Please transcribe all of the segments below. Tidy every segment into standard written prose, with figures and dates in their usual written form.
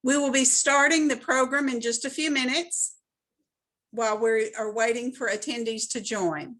We will be starting the program in just a few minutes while we are waiting for attendees to join.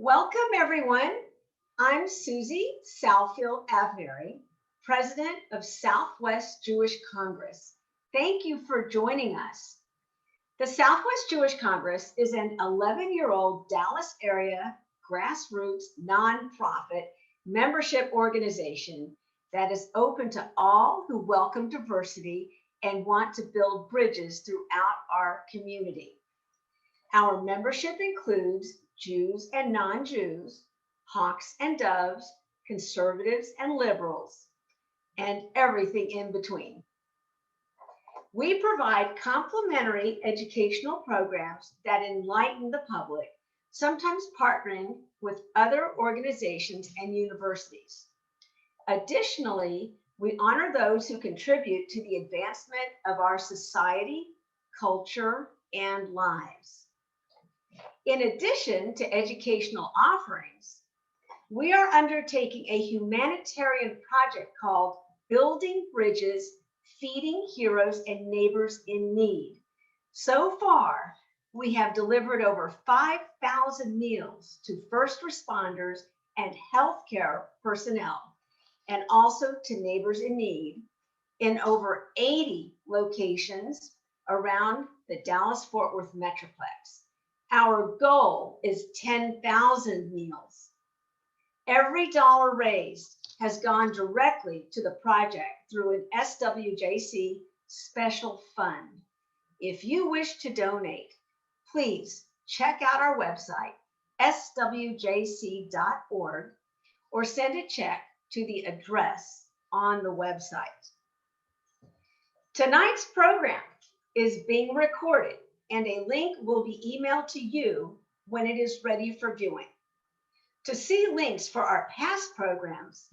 Welcome, everyone. I'm Susie Salfield-Avnery, President of Southwest Jewish Congress. Thank you for joining us. The Southwest Jewish Congress is an 11-year-old Dallas area grassroots nonprofit membership organization that is open to all who welcome diversity and want to build bridges throughout our community. Our membership includes Jews and non-Jews, hawks and doves, conservatives and liberals, and everything in between. We provide complimentary educational programs that enlighten the public, sometimes partnering with other organizations and universities. Additionally, we honor those who contribute to the advancement of our society, culture, and lives. In addition to educational offerings, we are undertaking a humanitarian project called Building Bridges, Feeding Heroes and Neighbors in Need. So far, we have delivered over 5,000 meals to first responders and healthcare personnel, and also to neighbors in need in over 80 locations around the Dallas-Fort Worth Metroplex. Our goal is 10,000 meals. Every dollar raised has gone directly to the project through an SWJC special fund. If you wish to donate, please check out our website, swjc.org, or send a check to the address on the website. Tonight's program is being recorded, and a link will be emailed to you when it is ready for viewing. To see links for our past programs,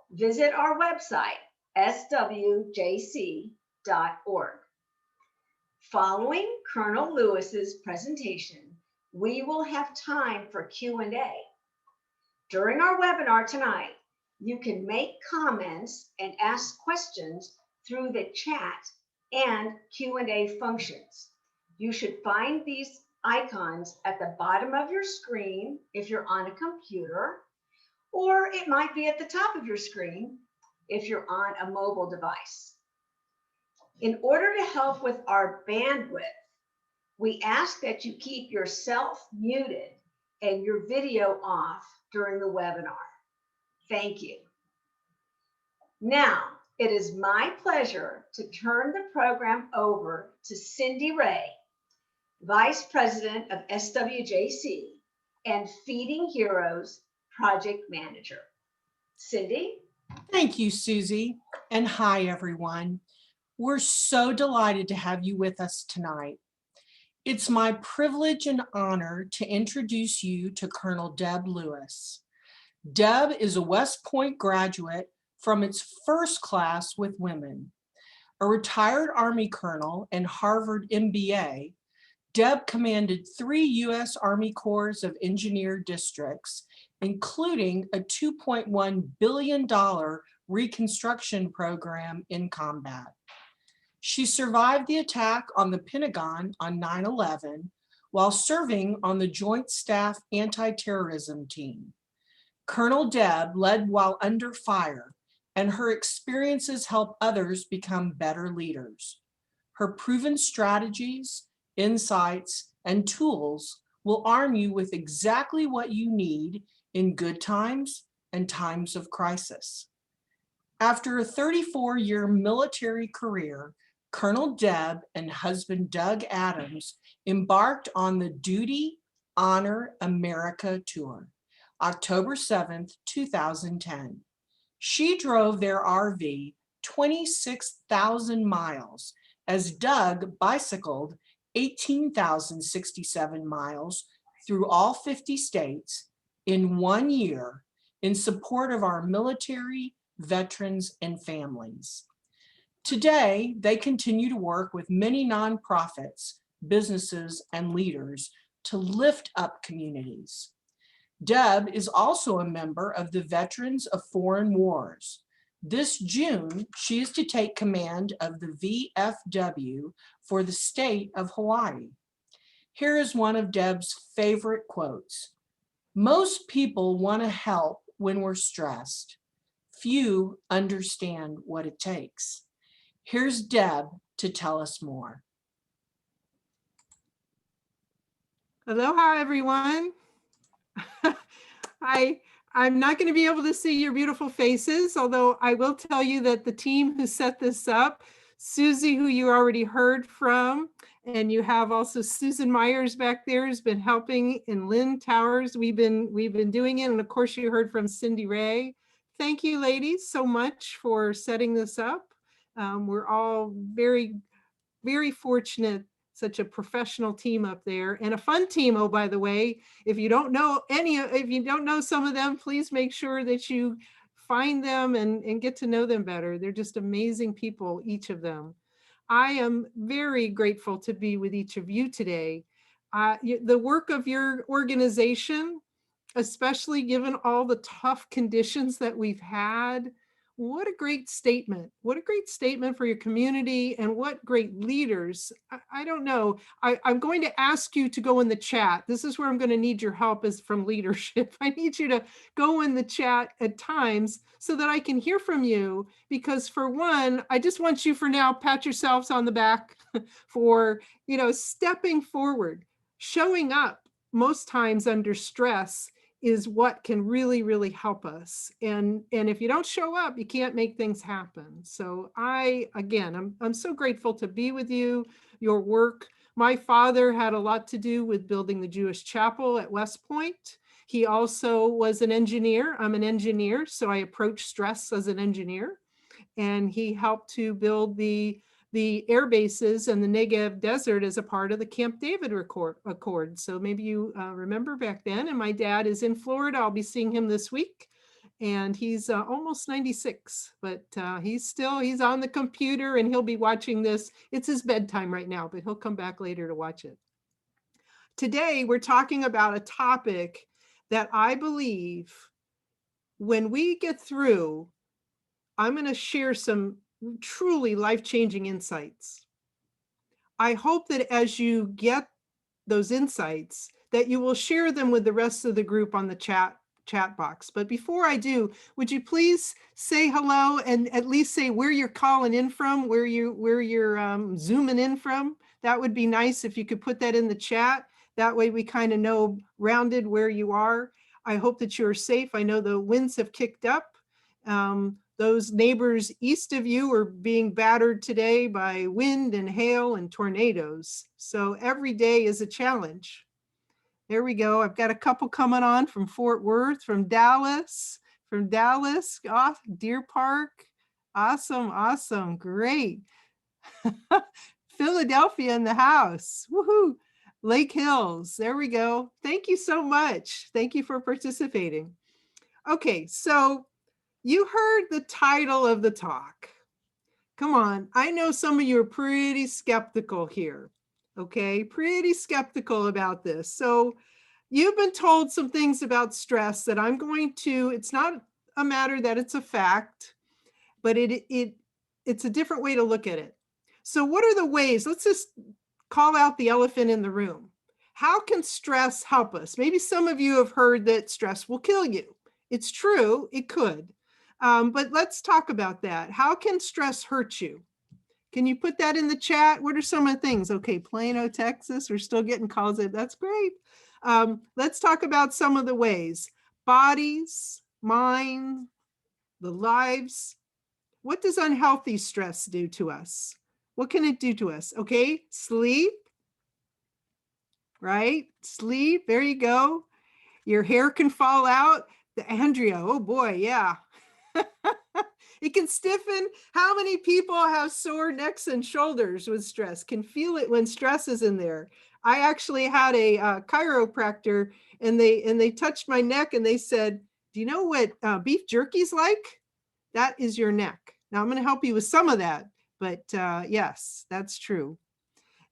visit our website, swjc.org. Following Colonel Lewis's presentation, we will have time for Q&A. During our webinar tonight, you can make comments and ask questions through the chat and Q&A functions. You should find these icons at the bottom of your screen if you're on a computer, or it might be at the top of your screen if you're on a mobile device. In order to help with our bandwidth, We ask that you keep yourself muted and your video off during the webinar. Thank you. Now, it is my pleasure to turn the program over to Cindy Ray, Vice President of SWJC and Feeding Heroes Project Manager. Cindy? Thank you, Susie, and hi, everyone. We're so delighted to have you with us tonight. It's my privilege and honor to introduce you to Colonel Deb Lewis. Deb is a West Point graduate from its first class with women. A retired Army colonel and Harvard MBA, Deb commanded 3 U.S. Army Corps of Engineer districts, including a $2.1 billion reconstruction program in combat. She survived the attack on the Pentagon on 9/11 while serving on the Joint Staff Antiterrorism Team. Colonel Deb led while under fire, and her experiences help others become better leaders. Her proven strategies, insights, and tools will arm you with exactly what you need in good times and times of crisis. After a 34-year military career, Colonel Deb and husband Doug Adams embarked on the Duty, Honor America tour, October 7th, 2010. She drove their RV 26,000 miles as Doug bicycled 18,067 miles through all 50 states in 1 year in support of our military, veterans, and families. Today, they continue to work with many nonprofits, businesses, and leaders to lift up communities. Deb is also a member of the Veterans of Foreign Wars. This June, she is to take command of the VFW for the state of Hawaii. Here is one of Deb's favorite quotes. "Most people want to help when we're stressed. Few understand what it takes." Here's Deb to tell us more. Aloha, everyone. I'm not going to be able to see your beautiful faces, although I will tell you that the team who set this up, Susie, who you already heard from, and you have also Susan Myers back there who's been helping, and Lynn Towers. We've been doing it, and of course you heard from Cindy Ray. Thank you, ladies, so much for setting this up. We're all very, very fortunate. Such a professional team up there, and a fun team. Oh, by the way, if you don't know some of them, please make sure that you find them and get to know them better. They're just amazing people, each of them. I am very grateful to be with each of you today. The work of your organization, especially given all the tough conditions that we've had, what a great statement. What a great statement for your community, and what great leaders. I don't know. I'm going to ask you to go in the chat. This is where I'm going to need your help, is from leadership. I need you to go in the chat at times so that I can hear from you, because for one, I just want you for now, pat yourselves on the back for, stepping forward, showing up most times under stress is what can really, really help us. And if you don't show up, you can't make things happen. So I'm so grateful to be with you, your work. My father had a lot to do with building the Jewish chapel at West Point. He also was an engineer. I'm an engineer, so I approach stress as an engineer. And he helped to build the air bases and the Negev desert as a part of the Camp David Accord. So maybe you remember back then. And my dad is in Florida. I'll be seeing him this week. And he's almost 96, but he's on the computer, and he'll be watching this. It's his bedtime right now, but he'll come back later to watch it. Today, we're talking about a topic that I believe when we get through, I'm going to share some truly life-changing insights. I hope that as you get those insights, that you will share them with the rest of the group on the chat box. But before I do, would you please say hello and at least say where you're calling in from, where you're zooming in from? that would be nice if you could put that in the chat. That way we kind of know rounded where you are. I hope that you're safe. I know the winds have kicked up. Those neighbors east of you are being battered today by wind and hail and tornadoes. So every day is a challenge. There we go. I've got a couple coming on from Fort Worth, from Dallas, oh, Deer Park. Awesome, awesome, great. Philadelphia in the house. Woohoo. Lake Hills. There we go. Thank you so much. Thank you for participating. Okay, so you heard the title of the talk. Come on. I know some of you are pretty skeptical here. Okay, pretty skeptical about this. So you've been told some things about stress that I'm going to, it's not a matter that it's a fact, but it's a different way to look at it. So what are the ways? Let's just call out the elephant in the room. How can stress help us? Maybe some of you have heard that stress will kill you. It's true, it could. But let's talk about that. How can stress hurt you? Can you put that in the chat? What are some of the things? Okay, Plano, Texas, we're still getting calls in. That's great. Let's talk about some of the ways. Bodies, mind, the lives. What does unhealthy stress do to us? What can it do to us? Okay, sleep, right? Sleep, there you go. Your hair can fall out. Andrea, oh boy, yeah. It can stiffen. How many people have sore necks and shoulders with stress? Can feel it when stress is in there. I actually had a chiropractor and they touched my neck and they said, do you know what beef jerky's like? That is your neck. Now I'm going to help you with some of that, but yes, that's true.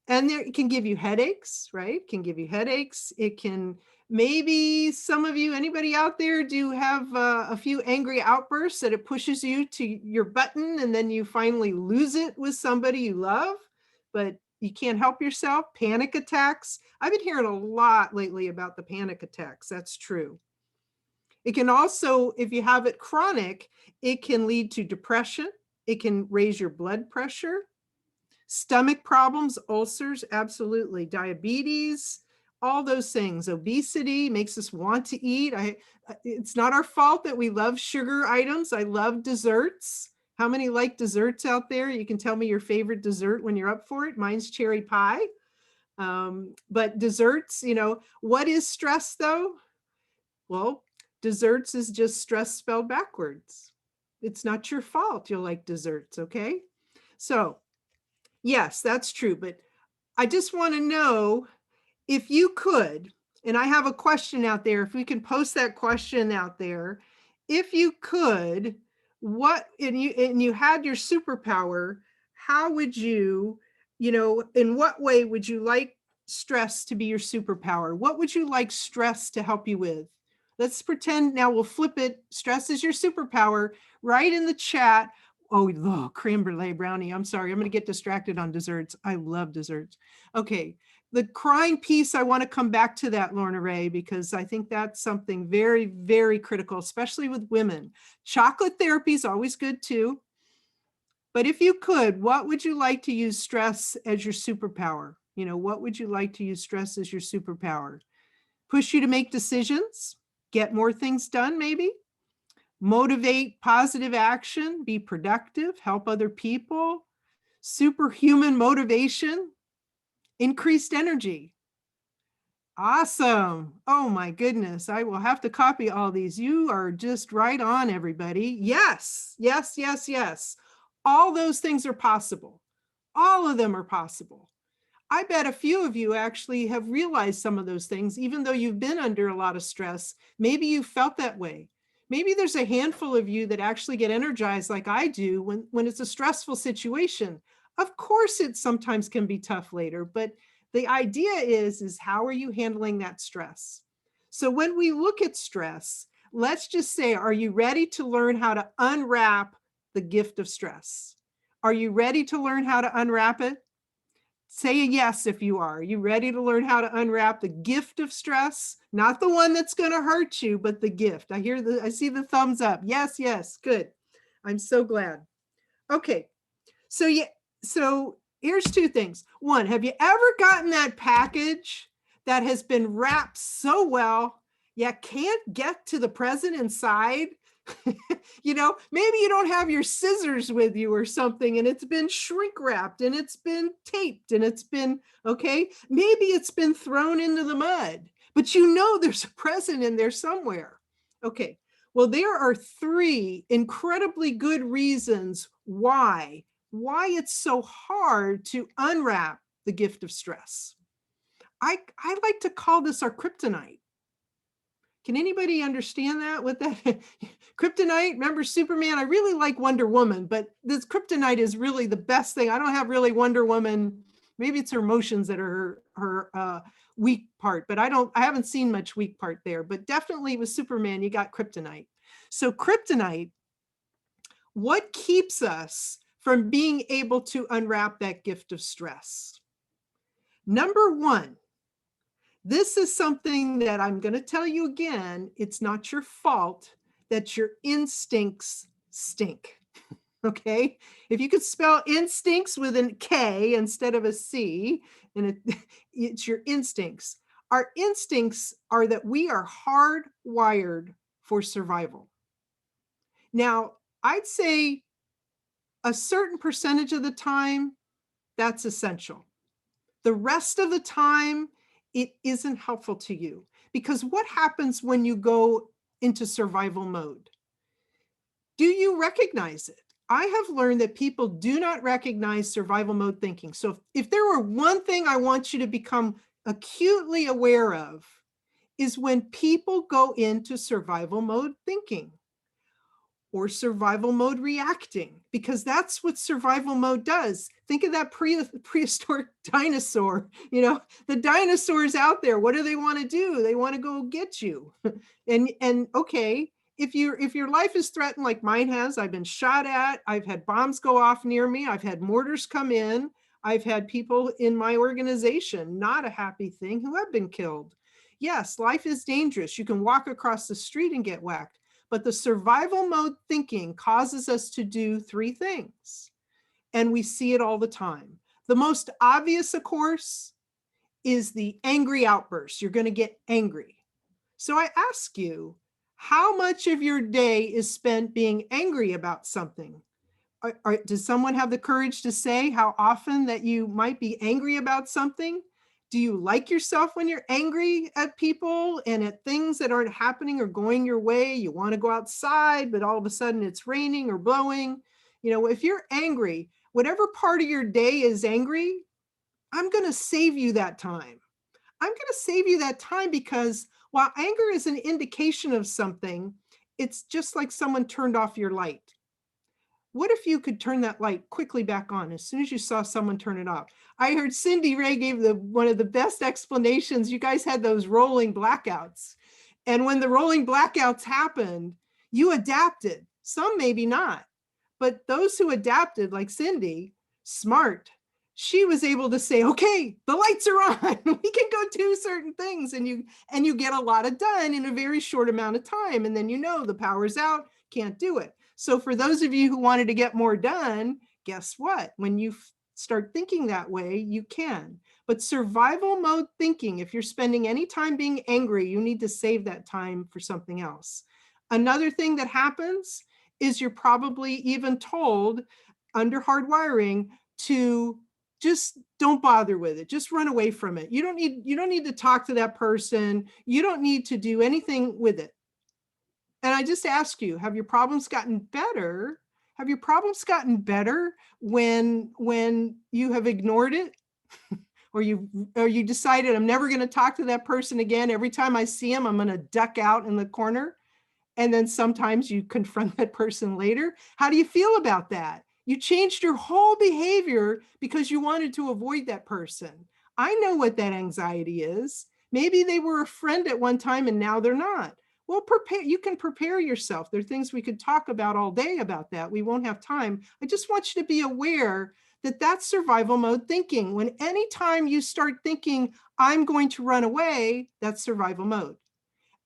And it can give you headaches, right? It can give you headaches. It can, maybe some of you, anybody out there do have a few angry outbursts that it pushes you to your button and then you finally lose it with somebody you love, but you can't help yourself. Panic attacks. I've been hearing a lot lately about the panic attacks. That's true. It can also, if you have it chronic, it can lead to depression. It can raise your blood pressure. Stomach problems, ulcers, absolutely. Diabetes, all those things. Obesity makes us want to eat. It's not our fault that we love sugar items. I love desserts. How many like desserts out there? You can tell me your favorite dessert when you're up for it. Mine's cherry pie. But desserts, you know, what is stress though? Well, desserts is just stress spelled backwards. It's not your fault you'll like desserts, okay? So yes, that's true. But I just want to know if you could, and I have a question out there, if we can post that question out there, if you could, what, and you had your superpower, how would you, in what way would you like stress to be your superpower? What would you like stress to help you with? Let's pretend now we'll flip it. Stress is your superpower. Write in the chat. Oh, creme brulee brownie. I'm sorry. I'm going to get distracted on desserts. I love desserts. Okay. The crying piece, I want to come back to that, Lorna Ray, because I think that's something very, very critical, especially with women. Chocolate therapy is always good too. But if you could, what would you like to use stress as your superpower? What would you like to use stress as your superpower? Push you to make decisions, get more things done maybe? Motivate positive action, be productive, help other people, superhuman motivation, increased energy. Awesome. Oh my goodness. I will have to copy all these. You are just right on, everybody. Yes, yes, yes, yes. All those things are possible. All of them are possible. I bet a few of you actually have realized some of those things, even though you've been under a lot of stress. Maybe you felt that way. Maybe there's a handful of you that actually get energized like I do when it's a stressful situation. Of course, it sometimes can be tough later, but the idea is how are you handling that stress? So when we look at stress, let's just say, are you ready to learn how to unwrap the gift of stress? Are you ready to learn how to unwrap it? Say a yes if you are. Are you ready to learn how to unwrap the gift of stress? Not the one that's going to hurt you, but the gift. I see the thumbs up. Yes, yes, good. I'm so glad. Okay, so here's two things. One, have you ever gotten that package that has been wrapped so well, you can't get to the present inside? You know, maybe you don't have your scissors with you or something, and it's been shrink wrapped and it's been taped and it's been, okay, maybe it's been thrown into the mud, but you know there's a present in there somewhere. Okay, well, there are three incredibly good reasons why it's so hard to unwrap the gift of stress. I like to call this our kryptonite. Can anybody understand that? What that kryptonite? Remember Superman? I really like Wonder Woman, but this kryptonite is really the best thing. I don't have really Wonder Woman. Maybe it's her emotions that are her weak part, but I haven't seen much weak part there. But definitely with Superman, you got kryptonite. So kryptonite, what keeps us from being able to unwrap that gift of stress? Number one, this is something that I'm going to tell you again. It's not your fault that your instincts stink. Okay. If you could spell instincts with an K instead of a C, and it's your instincts. Our instincts are that we are hardwired for survival. Now, I'd say a certain percentage of the time, that's essential. The rest of the time, it isn't helpful to you, because what happens when you go into survival mode? Do you recognize it? I have learned that people do not recognize survival mode thinking. So if there were one thing I want you to become acutely aware of, is when people go into survival mode thinking or survival mode reacting, because that's what survival mode does. Think of that prehistoric dinosaur. You know, the dinosaurs out there, what do they want to do? They want to go get you. And okay, if your life is threatened like mine has, I've been shot at, I've had bombs go off near me, I've had mortars come in, I've had people in my organization, not a happy thing, who have been killed. Yes, life is dangerous. You can walk across the street and get whacked. But the survival mode thinking causes us to do three things, and we see it all the time. The most obvious, of course, is the angry outburst. You're going to get angry. So I ask you, how much of your day is spent being angry about something? Does someone have the courage to say how often that you might be angry about something? Do you like yourself when you're angry at people and at things that aren't happening or going your way? You want to go outside, but all of a sudden it's raining or blowing. You know, if you're angry, whatever part of your day is angry, I'm going to save you that time. I'm going to save you that time, because while anger is an indication of something, it's just like someone turned off your light. What if you could turn that light quickly back on as soon as you saw someone turn it off? I heard Cindy Ray gave one of the best explanations. You guys had those rolling blackouts. And when the rolling blackouts happened, you adapted. Some maybe not. But those who adapted, like Cindy, smart, she was able to say, okay, the lights are on. We can go do certain things. And you get a lot done in a very short amount of time. And then you know the power's out, can't do it. So for those of you who wanted to get more done, guess what? When you start thinking that way, you can. But survival mode thinking, if you're spending any time being angry, you need to save that time for something else. Another thing that happens is you're probably even told under hardwiring to just don't bother with it. Just run away from it. You don't need to talk to that person. You don't need to do anything with it. And I just ask you, have your problems gotten better? Have your problems gotten better when you have ignored it? or you decided, I'm never going to talk to that person again. Every time I see him, I'm going to duck out in the corner. And then sometimes you confront that person later. How do you feel about that? You changed your whole behavior because you wanted to avoid that person. I know what that anxiety is. Maybe they were a friend at one time and now they're not. Well, you can prepare yourself. There are things we could talk about all day about that. We won't have time. I just want you to be aware that that's survival mode thinking. When anytime you start thinking, I'm going to run away, that's survival mode.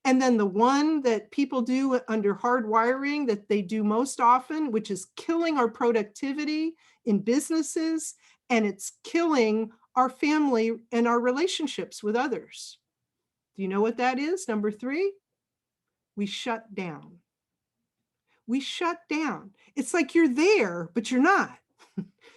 And then the one that people do under hardwiring that they do most often, which is killing our productivity in businesses and it's killing our family and our relationships with others. Do you know what that is? Number 3, we shut down. We shut down. It's like you're there, but you're not.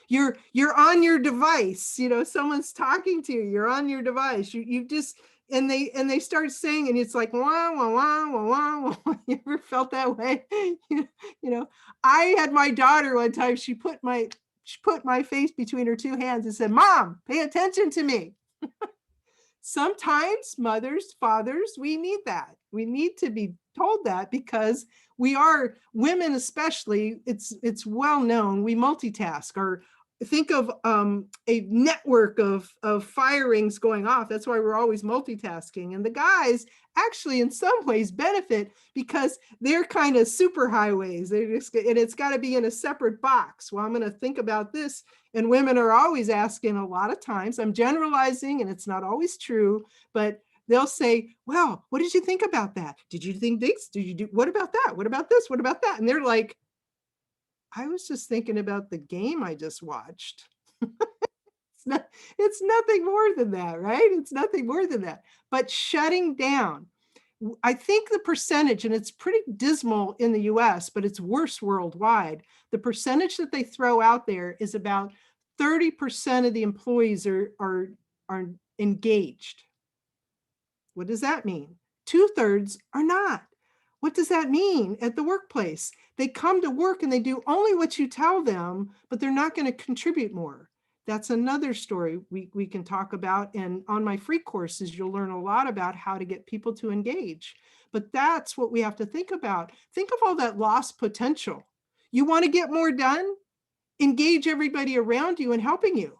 You're on your device. You know, someone's talking to you. You're on your device. You just, and they start saying, and it's like wah wah wah wah wah wah. You ever felt that way? You know, I had my daughter one time. She put my face between her 2 hands and said, "Mom, pay attention to me." Sometimes mothers, fathers, we need that. We need to be told that because we are women, especially. It's well known. We multitask, or think of a network of firings going off. That's why we're always multitasking. And the guys actually, in some ways, benefit because they're kind of super highways. And it's got to be in a separate box. Well, I'm going to think about this. And women are always asking a lot of times. I'm generalizing, and it's not always true, but they'll say, "Well, what did you think about that? Did you think this? Did you do, what about that? What about this? What about that?" And they're like, "I was just thinking about the game I just watched." It's nothing more than that, right? It's nothing more than that. But shutting down, I think the percentage, and it's pretty dismal in the US, but it's worse worldwide. The percentage that they throw out there is about 30% of the employees are engaged. What does that mean? 2/3 are not. What does that mean at the workplace? They come to work and they do only what you tell them, but they're not going to contribute more. That's another story we can talk about. And on my free courses, you'll learn a lot about how to get people to engage. But that's what we have to think about. Think of all that lost potential. You want to get more done? Engage everybody around you in helping you.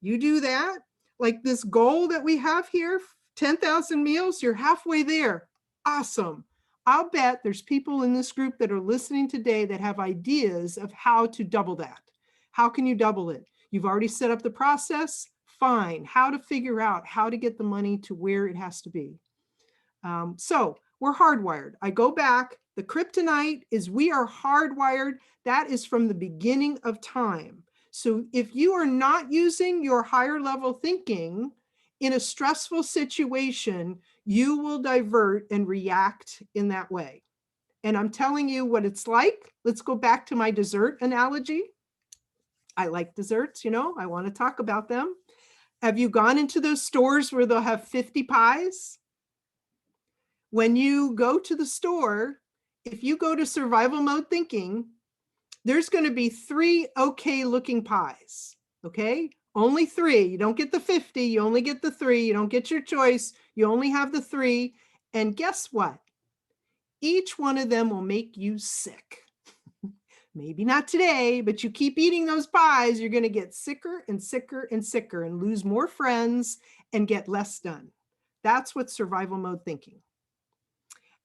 You do that, like this goal that we have here, 10,000 meals, you're halfway there. Awesome. I'll bet there's people in this group that are listening today that have ideas of how to double that. How can you double it? You've already set up the process. Fine. How to figure out how to get the money to where it has to be. So we're hardwired. I go back. The kryptonite is we are hardwired. That is from the beginning of time. So if you are not using your higher level thinking in a stressful situation, you will divert and react in that way. And I'm telling you what it's like. Let's go back to my dessert analogy. I like desserts, you know, I want to talk about them. Have you gone into those stores where they'll have 50 pies? When you go to the store, if you go to survival mode thinking, there's going to be 3 okay looking pies. Okay. Only 3. You don't get the 50. You only get the 3. You don't get your choice. You only have the 3. And guess what? Each one of them will make you sick. Maybe not today, but you keep eating those pies, you're going to get sicker and sicker and sicker and lose more friends and get less done. That's what survival mode thinking.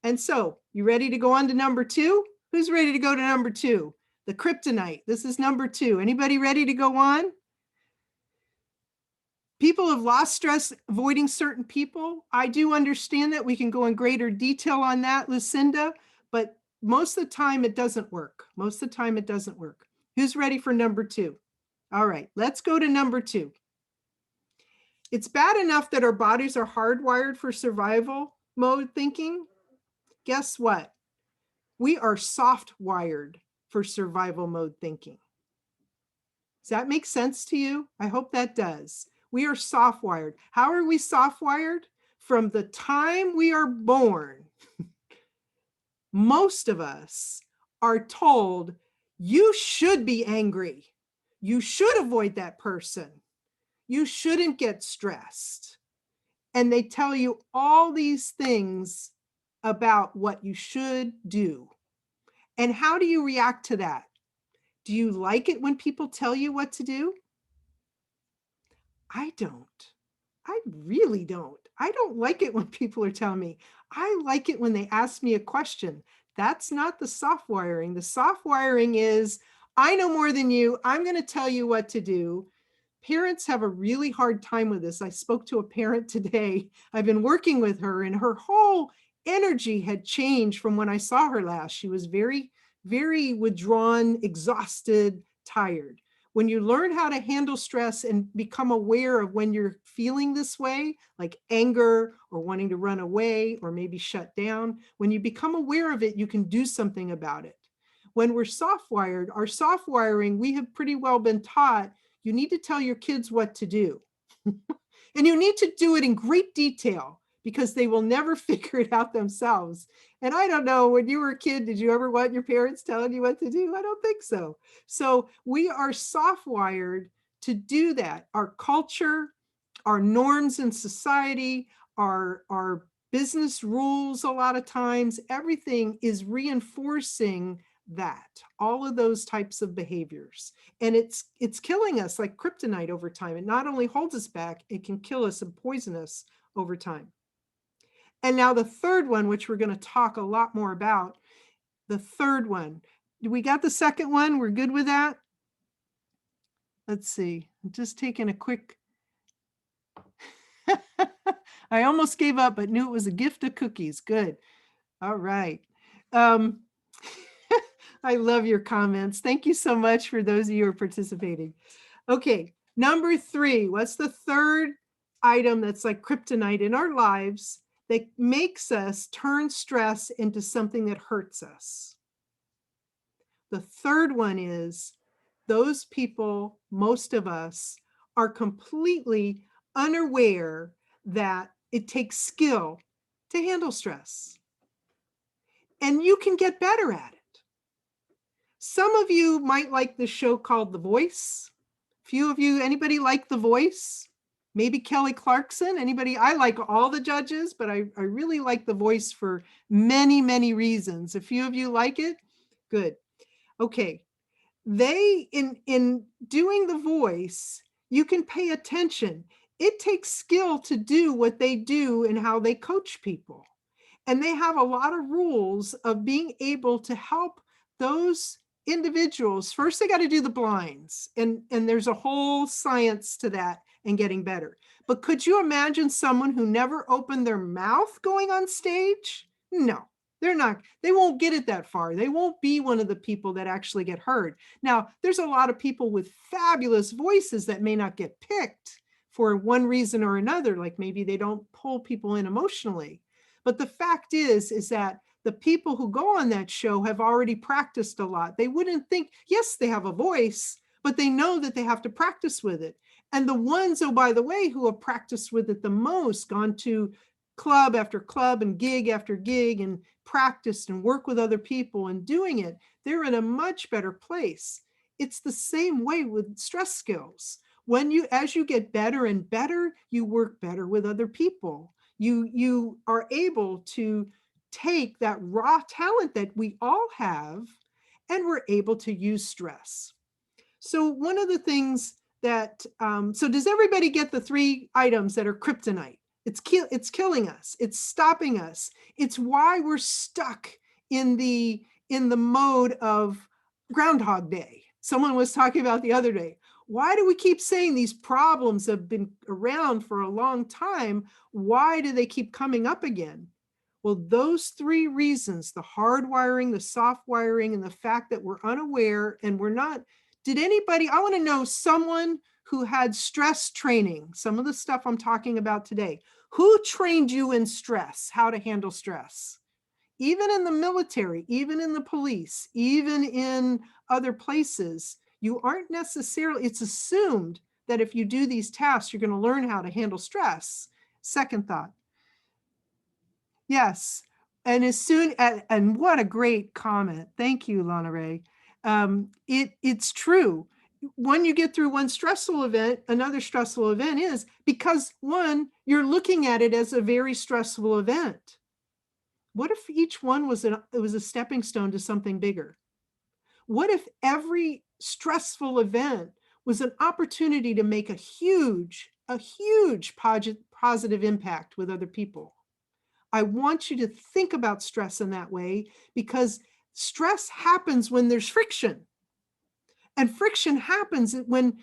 And so, you ready to go on to number 2? Who's ready to go to number 2? The kryptonite. This is number 2. Anybody ready to go on? People have lost stress avoiding certain people. I do understand that. We can go in greater detail on that, Lucinda, but most of the time it doesn't work. Most of the time it doesn't work. Who's ready for number 2? All right, let's go to number 2. It's bad enough that our bodies are hardwired for survival mode thinking. Guess what? We are soft wired for survival mode thinking. Does that make sense to you? I hope that does. We are soft wired. How are we soft wired? From the time we are born, most of us are told, you should be angry. You should avoid that person. You shouldn't get stressed. And they tell you all these things about what you should do. And how do you react to that? Do you like it when people tell you what to do? I don't. I really don't. I don't like it when people are telling me. I like it when they ask me a question. That's not the soft wiring. The soft wiring is, I know more than you. I'm going to tell you what to do. Parents have a really hard time with this. I spoke to a parent today. I've been working with her, and her whole energy had changed from when I saw her last. She was very, very withdrawn, exhausted, tired. When you learn how to handle stress and become aware of when you're feeling this way, like anger or wanting to run away or maybe shut down, when you become aware of it, you can do something about it. When we're soft-wired, our soft wiring, we have pretty well been taught, you need to tell your kids what to do. And you need to do it in great detail because they will never figure it out themselves. And I don't know, when you were a kid, did you ever want your parents telling you what to do? I don't think so. So we are soft-wired to do that. Our culture, our norms in society, our business rules, a lot of times, everything is reinforcing that, all of those types of behaviors. And it's killing us like kryptonite over time. It not only holds us back, it can kill us and poison us over time. And now the third one, which we're going to talk a lot more about, the third one. We got the second one? We're good with that? Let's see. I'm just taking a quick. I almost gave up, but knew it was a gift of cookies. Good. All right. I love your comments. Thank you so much for those of you who are participating. Okay, number 3. What's the third item that's like kryptonite in our lives that makes us turn stress into something that hurts us? The third one is those people, most of us, are completely unaware that it takes skill to handle stress. And you can get better at it. Some of you might like the show called The Voice. Few of you, anybody like The Voice? Maybe Kelly Clarkson, anybody? I like all the judges, but I really like The Voice for many, many reasons. A few of you like it? Good. Okay. They, in doing The Voice, you can pay attention. It takes skill to do what they do and how they coach people. And they have a lot of rules of being able to help those individuals. First, they got to do the blinds, and there's a whole science to that and getting better. But could you imagine someone who never opened their mouth going on stage? No, they're not. They won't get it that far. They won't be one of the people that actually get heard. Now, there's a lot of people with fabulous voices that may not get picked for one reason or another, like maybe they don't pull people in emotionally. But the fact is that the people who go on that show have already practiced a lot. They wouldn't think, yes, they have a voice, but they know that they have to practice with it. And the ones, oh, by the way, who have practiced with it the most, gone to club after club and gig after gig and practiced and work with other people and doing it, they're in a much better place. It's the same way with stress skills. As you get better and better, you work better with other people. You are able to take that raw talent that we all have, and we're able to use stress. So one of the things that, so does everybody get the 3 items that are kryptonite? It's killing us. It's stopping us. It's why we're stuck in the mode of Groundhog Day. Someone was talking about the other day. Why do we keep saying these problems have been around for a long time? Why do they keep coming up again? Well, those 3 reasons, the hard wiring, the soft wiring, and the fact that we're unaware and we're not, I want to know someone who had stress training, some of the stuff I'm talking about today. Who trained you in stress, how to handle stress? Even in the military, even in the police, even in other places, you aren't necessarily, it's assumed that if you do these tasks, you're going to learn how to handle stress. Second thought. Yes. And and what a great comment. Thank you, Lana Ray. It's true. When you get through one stressful event, another stressful event is because you're looking at it as a very stressful event. What if each one was a stepping stone to something bigger? What if every stressful event was an opportunity to make a huge positive impact with other people? I want you to think about stress in that way, because stress happens when there's friction. And friction happens when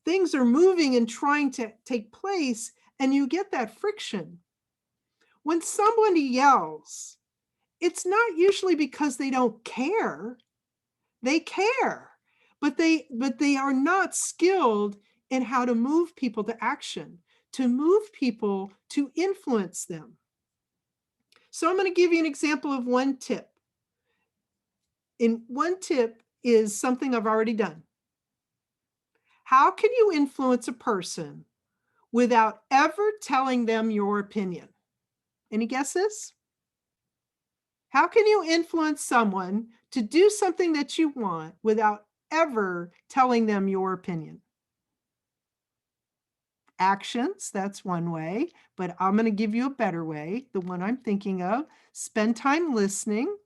things are moving and trying to take place, and you get that friction. When somebody yells, it's not usually because they don't care. They care, but they are not skilled in how to move people to action, to move people to influence them. So I'm going to give you an example of one tip. One tip is something I've already done. How can you influence a person without ever telling them your opinion? Any guesses? How can you influence someone to do something that you want without ever telling them your opinion? Actions, that's one way, but I'm going to give you a better way, the one I'm thinking of. Spend time listening.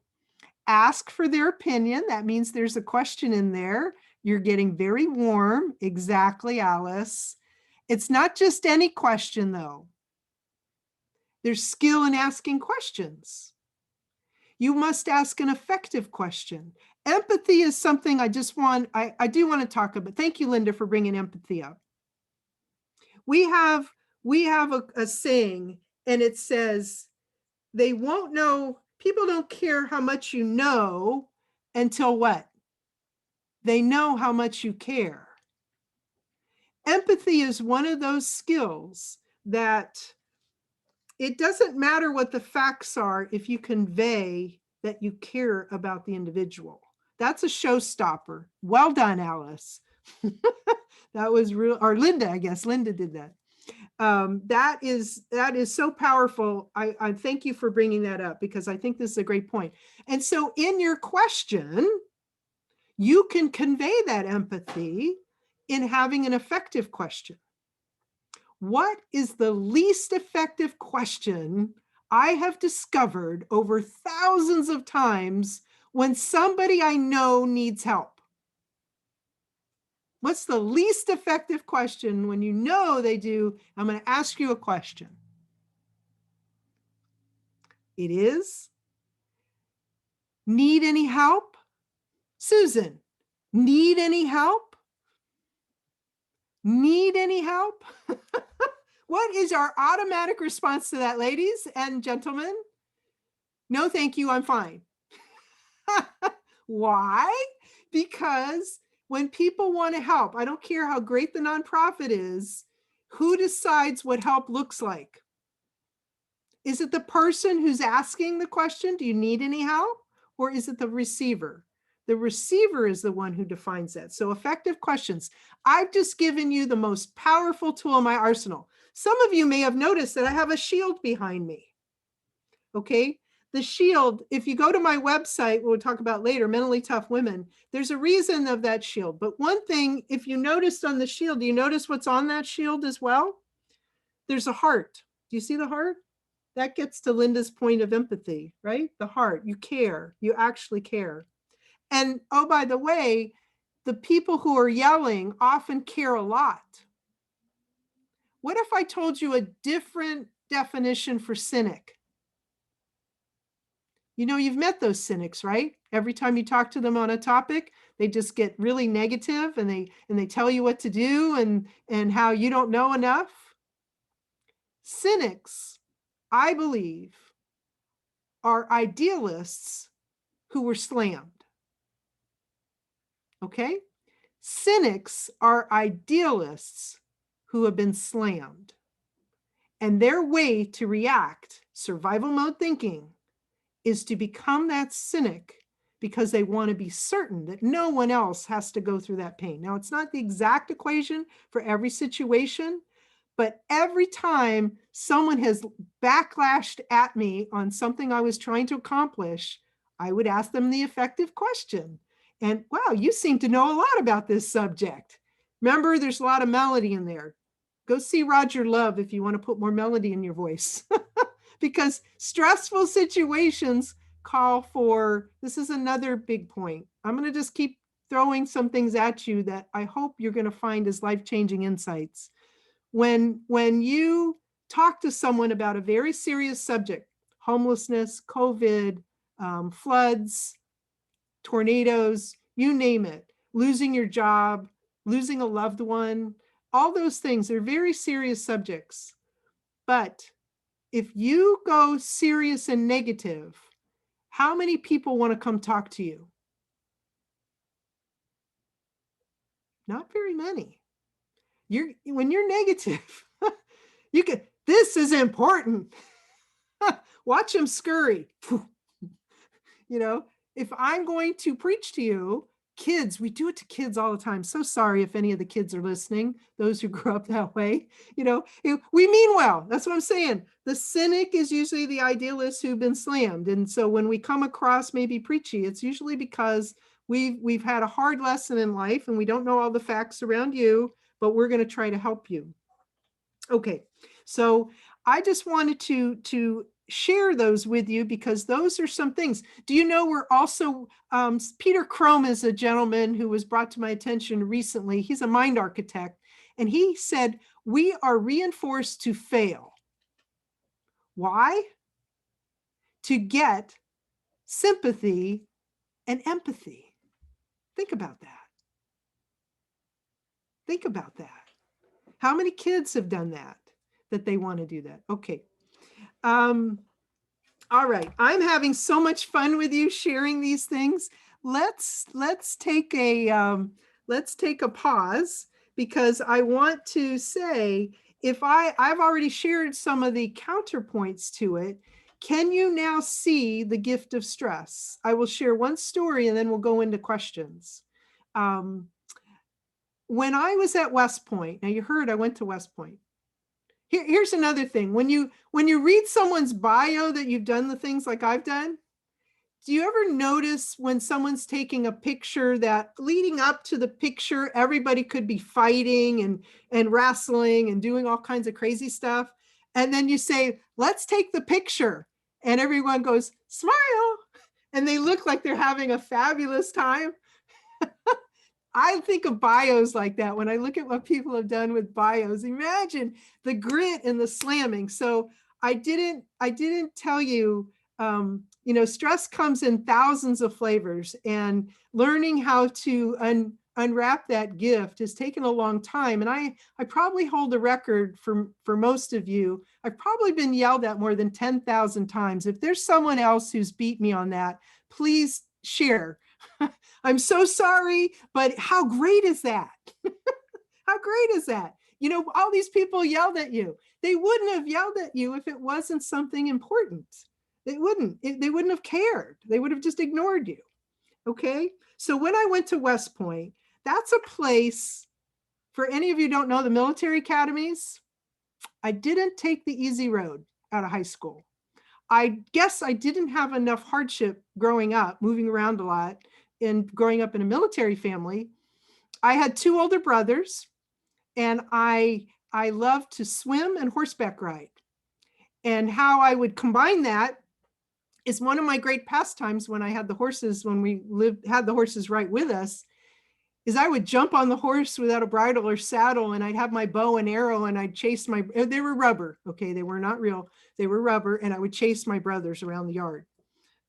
Ask for their opinion. That means there's a question in there. You're getting very warm. Exactly, Alice. It's not just any question, though. There's skill in asking questions. You must ask an effective question. Empathy is something I do want to talk about. Thank you, Linda, for bringing empathy up. We have a saying, and it says, they won't know, people don't care how much you know until what? They know how much you care. Empathy is one of those skills that it doesn't matter what the facts are if you convey that you care about the individual. That's a showstopper. Well done, Alice. That was real, or Linda, I guess. Linda did that. That is so powerful. I thank you for bringing that up because I think this is a great point. And so in your question, you can convey that empathy in having an effective question. What is the least effective question I have discovered over thousands of times when somebody I know needs help? What's the least effective question when you know they do? I'm going to ask you a question. It is, need any help? Susan, need any help? Need any help? What is our automatic response to that, ladies and gentlemen? No, thank you, I'm fine. Why? Because when people want to help, I don't care how great the nonprofit is, who decides what help looks like? Is it the person who's asking the question, do you need any help? Or is it the receiver? The receiver is the one who defines that. So effective questions. I've just given you the most powerful tool in my arsenal. Some of you may have noticed that I have a shield behind me. Okay, the shield, if you go to my website, we'll talk about later, Mentally Tough Women, there's a reason of that shield. But one thing, if you noticed on the shield, do you notice what's on that shield as well? There's a heart. Do you see the heart? That gets to Linda's point of empathy, right? The heart, you care, you actually care. And oh, by the way, the people who are yelling often care a lot. What if I told you a different definition for cynic? You know, you've met those cynics, right? Every time you talk to them on a topic, they just get really negative and they tell you what to do and how you don't know enough. Cynics, I believe, are idealists who were slammed. Okay? Cynics are idealists who have been slammed. And their way to react, survival mode thinking, is to become that cynic because they want to be certain that no one else has to go through that pain. Now, it's not the exact equation for every situation, but every time someone has backlashed at me on something I was trying to accomplish, I would ask them the effective question. And wow, you seem to know a lot about this subject. Remember, there's a lot of melody in there. Go see Roger Love if you want to put more melody in your voice. Because stressful situations call for, this is another big point. I'm going to just keep throwing some things at you that I hope you're going to find as life-changing insights. When you talk to someone about a very serious subject, homelessness, COVID, floods, tornadoes, you name it, losing your job, losing a loved one, all those things are very serious subjects. But if you go serious and negative, how many people want to come talk to you? Not very many. When you're negative, this is important. Watch them scurry. If I'm going to preach to you, kids, we do it to kids all the time. So sorry if any of the kids are listening, those who grew up that way. We mean well. That's what I'm saying. The cynic is usually the idealist who've been slammed. And so when we come across maybe preachy, it's usually because we've had a hard lesson in life and we don't know all the facts around you, but we're going to try to help you. Okay, so I just wanted to share those with you because those are some things. Do you know we're also, Peter Crome is a gentleman who was brought to my attention recently. He's a mind architect, and he said, we are reinforced to fail. Why? To get sympathy and empathy. Think about that. Think about that. How many kids have done that they want to do that? Okay. All right. I'm having so much fun with you sharing these things. Let's take a pause because I want to say, if I've already shared some of the counterpoints to it, can you now see the gift of stress? I will share one story and then we'll go into questions. When I was at West Point, now you heard I went to West Point. Here's another thing. When you read someone's bio that you've done the things like I've done, do you ever notice when someone's taking a picture that leading up to the picture, everybody could be fighting and wrestling and doing all kinds of crazy stuff. And then you say, let's take the picture. And everyone goes, smile. And they look like they're having a fabulous time. I think of bios like that when I look at what people have done with bios. Imagine the grit and the slamming. So I didn't tell you, stress comes in thousands of flavors, and learning how to unwrap that gift has taken a long time. And I probably hold the record for most of you. I've probably been yelled at more than 10,000 times. If there's someone else who's beat me on that, please share. I'm so sorry, but how great is that? How great is that? All these people yelled at you. They wouldn't have yelled at you if it wasn't something important. They wouldn't have cared. They would have just ignored you. Okay. So when I went to West Point, that's a place, for any of you who don't know the military academies, I didn't take the easy road out of high school. I guess I didn't have enough hardship growing up, moving around a lot, and growing up in a military family. I had two older brothers, and I loved to swim and horseback ride. And how I would combine that is one of my great pastimes when I had the horses, when we had the horses right with us, is I would jump on the horse without a bridle or saddle, and I'd have my bow and arrow, and I'd chase they were rubber. Okay. They were not real. They were rubber. And I would chase my brothers around the yard.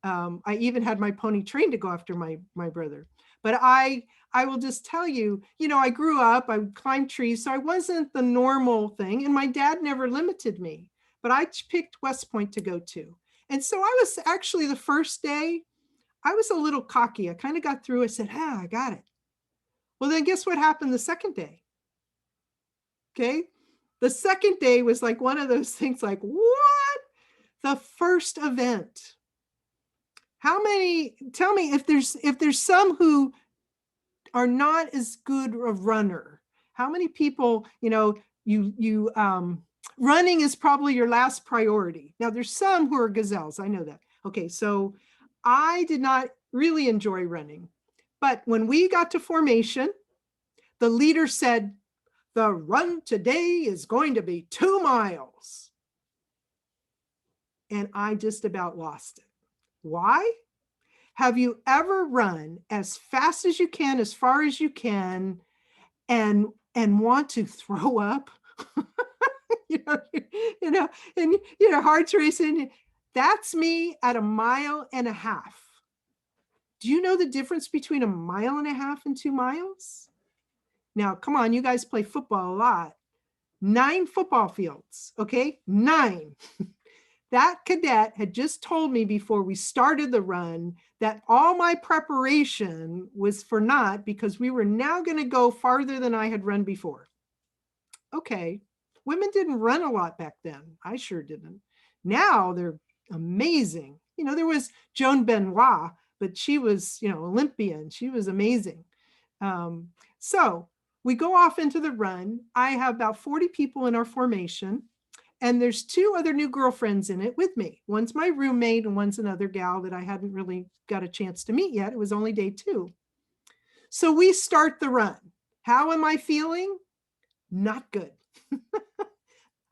I even had my pony trained to go after my brother. But I will just tell you, I grew up, I would climb trees. So I wasn't the normal thing. And my dad never limited me, but I picked West Point to go to. And so I was actually, the first day, I was a little cocky. I kind of got through. I said, I got it. Well, then guess what happened the second day? Okay. The second day was like one of those things like, what? The first event. How many, tell me if there's some who are not as good a runner, how many people, running is probably your last priority. Now there's some who are gazelles. I know that. Okay. So I did not really enjoy running, but when we got to formation, the leader said, the run today is going to be 2 miles. And I just about lost it. Why? Have you ever run as fast as you can, as far as you can, and want to throw up? And your heart's racing. That's me at 1.5 miles. Do you know the difference between 1.5 miles and 2 miles? Now, come on, you guys play football a lot. 9 football fields, okay? 9. That cadet had just told me before we started the run that all my preparation was for naught because we were now going to go farther than I had run before. Okay, women didn't run a lot back then. I sure didn't. Now they're amazing. You know, there was Joan Benoit, but she was, you know, Olympian. She was amazing. So we go off into the run. I have about 40 people in our formation. And there's 2 other new girlfriends in it with me. One's my roommate and one's another gal that I hadn't really got a chance to meet yet. It was only day 2. So we start the run. How am I feeling? Not good.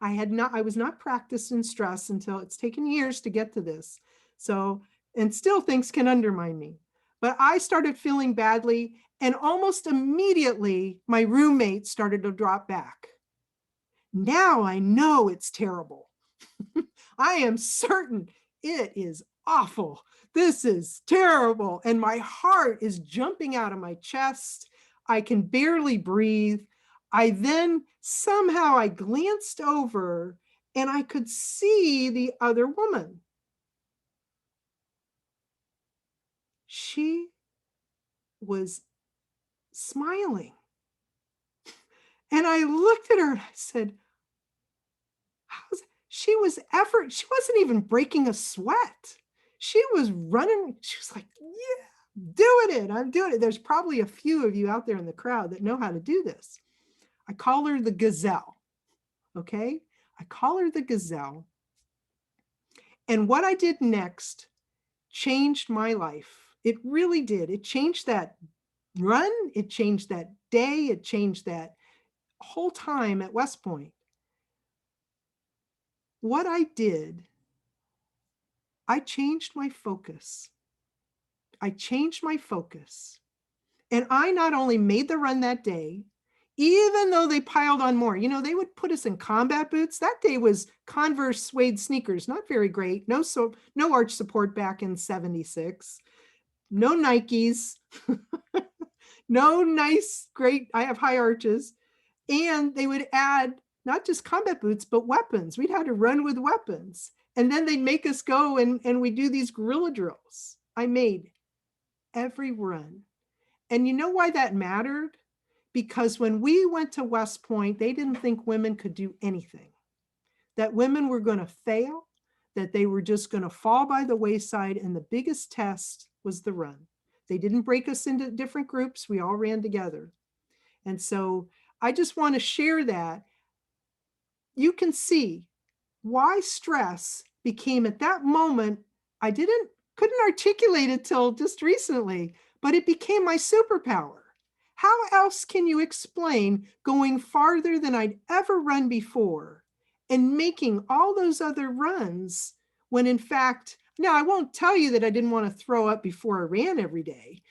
I was not practiced in stress until it's taken years to get to this. So, and still things can undermine me. But I started feeling badly, and almost immediately my roommate started to drop back. Now I know it's terrible. I am certain it is awful. This is terrible. And my heart is jumping out of my chest. I can barely breathe. I then somehow I glanced over and I could see the other woman. She was smiling. And I looked at her and I said, she wasn't even breaking a sweat. She was running. She was like, yeah, doing it. I'm doing it. There's probably a few of you out there in the crowd that know how to do this. I call her the gazelle. Okay. I call her the gazelle. And what I did next changed my life. It really did. It changed that run. It changed that day. It changed that whole time at West Point. What I did, I changed my focus. I changed my focus. And I not only made the run that day, even though they piled on more, you know, they would put us in combat boots. That day was Converse suede sneakers, not very great. No arch support back in 76. No Nikes. No nice, great, I have high arches. And they would add not just combat boots, but weapons. We'd had to run with weapons. And then they'd make us go and we do these guerrilla drills. I made every run. And you know why that mattered? Because when we went to West Point, they didn't think women could do anything, that women were going to fail, that they were just going to fall by the wayside. And the biggest test was the run. They didn't break us into different groups. We all ran together. And so I just want to share that. You can see why stress became at that moment, I couldn't articulate it till just recently, but it became my superpower. How else can you explain going farther than I'd ever run before and making all those other runs when in fact, now I won't tell you that I didn't want to throw up before I ran every day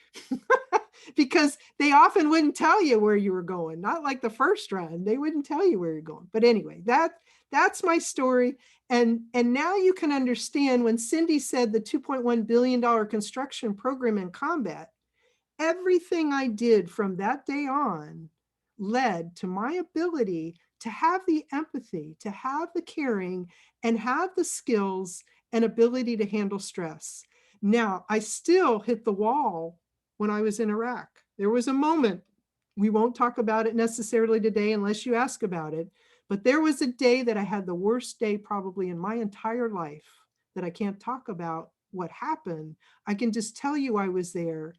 because they often wouldn't tell you where you were going. Not like the first run, they wouldn't tell you where you're going. But anyway, that's my story. And now you can understand when Cindy said the $2.1 billion construction program in combat, everything I did from that day on led to my ability to have the empathy, to have the caring, and have the skills and ability to handle stress. Now, I still hit the wall when I was in Iraq. There was a moment, we won't talk about it necessarily today unless you ask about it, but there was a day that I had the worst day probably in my entire life that I can't talk about what happened. I can just tell you I was there.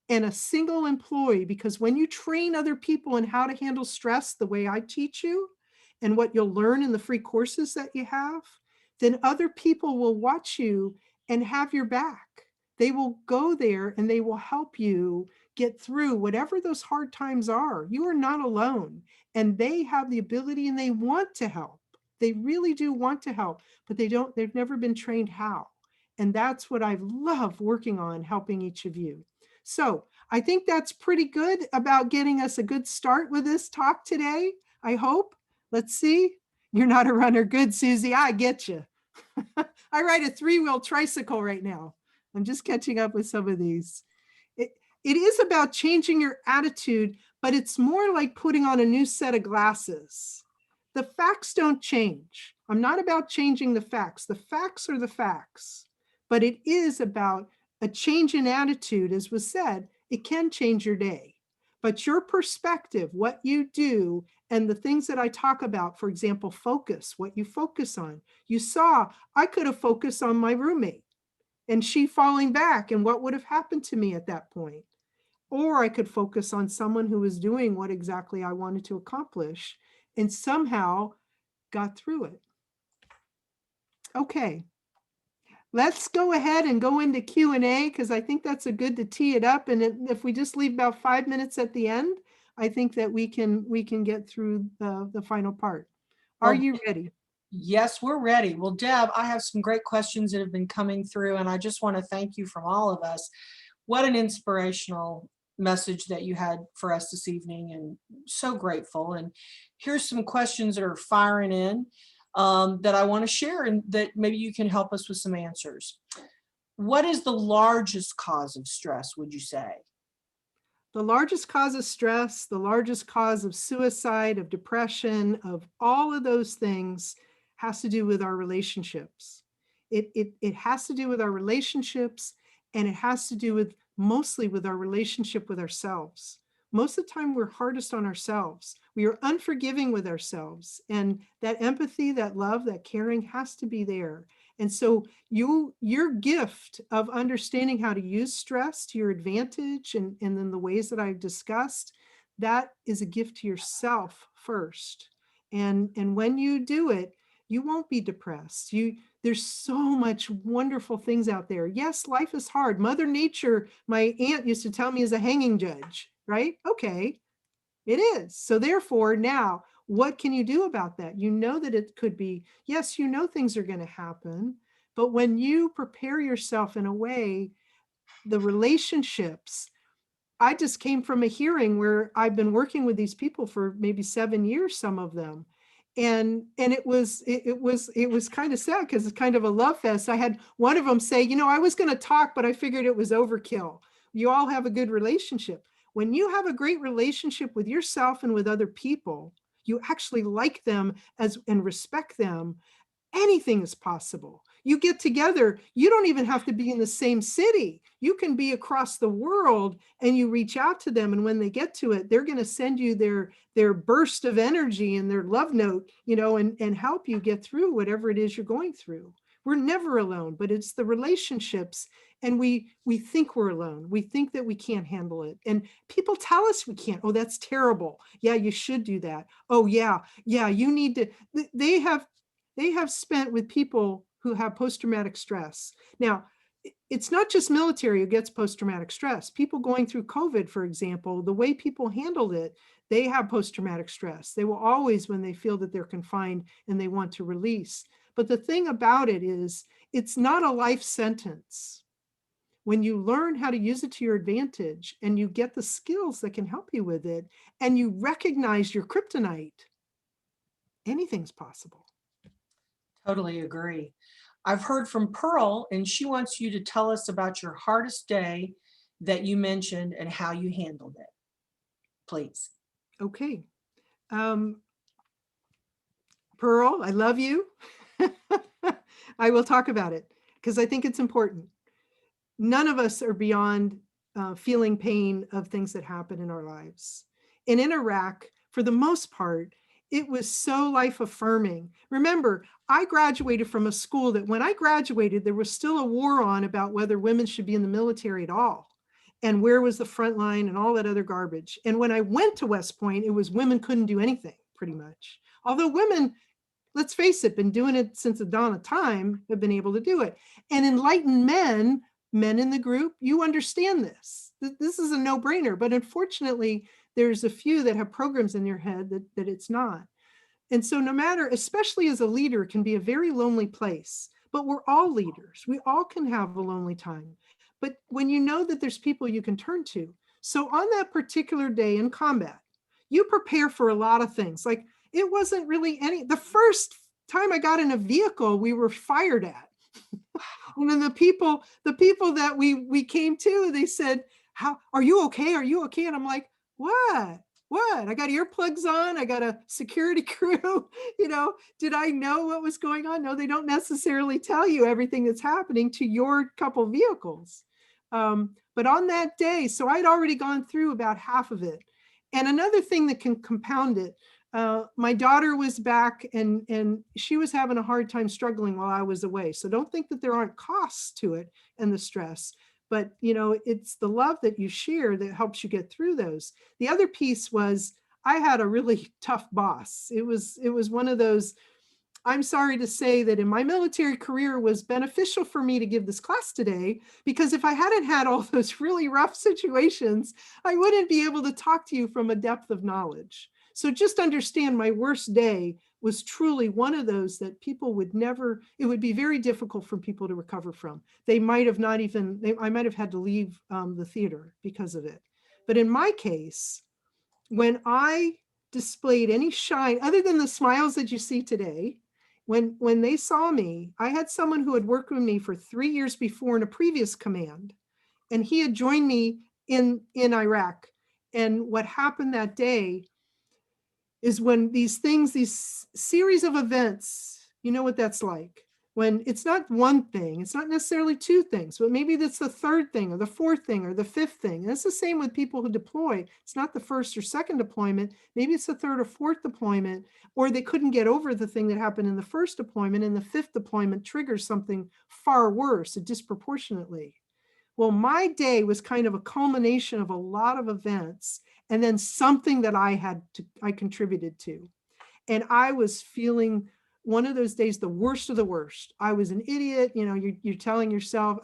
And a single employee, because when you train other people in how to handle stress the way I teach you and what you'll learn in the free courses that you have, then other people will watch you and have your back. They will go there and they will help you get through whatever those hard times are. You are not alone, and they have the ability and they want to help. They really do want to help, but they've never been trained how. And that's what I love working on, helping each of you. So I think that's pretty good about getting us a good start with this talk today. I hope. Let's see. You're not a runner. Good, Susie. I get you. I ride a 3-wheel tricycle right now. I'm just catching up with some of these. It is about changing your attitude, but it's more like putting on a new set of glasses. The facts don't change. I'm not about changing the facts. The facts are the facts, but it is about a change in attitude. As was said, it can change your day, but your perspective, what you do, and the things that I talk about, for example, focus, what you focus on. You saw, I could have focused on my roommate and she falling back, and what would have happened to me at that point? Or I could focus on someone who was doing what exactly I wanted to accomplish and somehow got through it. Okay, let's go ahead and go into Q&A, because I think that's a good to tee it up. And if we just leave about 5 minutes at the end, I think that we can get through the final part. Are Well, you ready? yes, we're ready. Well, Deb, I have some great questions that have been coming through, and I just want to thank you from all of us. What an inspirational message that you had for us this evening, and so grateful. And here's some questions that are firing in that I want to share, and that maybe you can help us with some answers. What is the largest cause of stress, would you say? The largest cause of stress, the largest cause of suicide, of depression, of all of those things has to do with our relationships. It has to do with our relationships, and it has to do with mostly with our relationship with ourselves. Most of the time we're hardest on ourselves. We are unforgiving with ourselves, and that empathy, that love, that caring has to be there. And so your gift of understanding how to use stress to your advantage, and then the ways that I've discussed, that is a gift to yourself first. And when you do it, you won't be depressed. There's so much wonderful things out there. Yes, life is hard. Mother Nature, my aunt used to tell me, is a hanging judge, right? Okay, it is. So therefore, now, what can you do about that? You know that it could be, yes, you know things are going to happen, but when you prepare yourself in a way, the relationships, I just came from a hearing where I've been working with these people for maybe 7 years, some of them. And it was kind of sad, because it's kind of a love fest. I had one of them say, you know, I was going to talk, but I figured it was overkill. You all have a good relationship. When you have a great relationship with yourself and with other people, you actually like them and respect them. Anything is possible. You get together, you don't even have to be in the same city. You can be across the world, and you reach out to them. And when they get to it, they're going to send you their burst of energy and their love note, you know, and help you get through whatever it is you're going through. We're never alone, but it's the relationships. And we think we're alone. We think that we can't handle it. And people tell us we can't. Oh, that's terrible. Yeah, you should do that. Oh, yeah, you need to. They have spent with people who have post-traumatic stress. Now, it's not just military who gets post-traumatic stress. People going through COVID, for example, the way people handled it, they have post-traumatic stress. They will always, when they feel that they're confined and they want to release. But the thing about it is, it's not a life sentence. When you learn how to use it to your advantage, and you get the skills that can help you with it, and you recognize your kryptonite, anything's possible. Totally agree. I've heard from Pearl, and she wants you to tell us about your hardest day that you mentioned and how you handled it. Please. Okay. Pearl, I love you. I will talk about it because I think it's important. None of us are beyond feeling pain of things that happen in our lives. And in Iraq, for the most part, it was so life affirming. Remember, I graduated from a school that when I graduated, there was still a war on about whether women should be in the military at all, and where was the front line and all that other garbage. And when I went to West Point, it was women couldn't do anything, pretty much. Although women, let's face it, been doing it since the dawn of time, have been able to do it. And enlightened men in the group, you understand this. This is a no-brainer, but unfortunately, there's a few that have programs in their head that it's not. And so no matter, especially as a leader, it can be a very lonely place, but we're all leaders. We all can have a lonely time. But when you know that there's people you can turn to. So on that particular day in combat, you prepare for a lot of things. Like, it wasn't really the first time I got in a vehicle, we were fired at. And then the people that we came to, they said, "How are you okay? Are you okay?" And I'm like, "What what? I got earplugs on. I got a security crew. Did I know what was going on? No, they don't necessarily tell you everything that's happening to your couple vehicles. But on that day, so I'd already gone through about half of it. And another thing that can compound it, my daughter was back and she was having a hard time struggling while I was away. So don't think that there aren't costs to it and the stress, but it's the love that you share that helps you get through those. The other piece was I had a really tough boss. It was one of those, I'm sorry to say that in my military career was beneficial for me to give this class today, because if I hadn't had all those really rough situations, I wouldn't be able to talk to you from a depth of knowledge. So just understand my worst day was truly one of those that people would never, it would be very difficult for people to recover from. They might have not even, I might have had to leave the theater because of it. But in my case, when I displayed any shine, other than the smiles that you see today, when they saw me, I had someone who had worked with me for 3 years before in a previous command, and he had joined me in Iraq. And what happened that day is when these series of events, you know what that's like. When it's not one thing, it's not necessarily two things, but maybe that's the third thing or the fourth thing or the fifth thing. And it's the same with people who deploy. It's not the first or second deployment. Maybe it's the third or fourth deployment, or they couldn't get over the thing that happened in the first deployment, and the fifth deployment triggers something far worse, disproportionately. Well, my day was kind of a culmination of a lot of events and then something that I contributed to. And I was feeling one of those days, the worst of the worst. I was an idiot. You're telling yourself,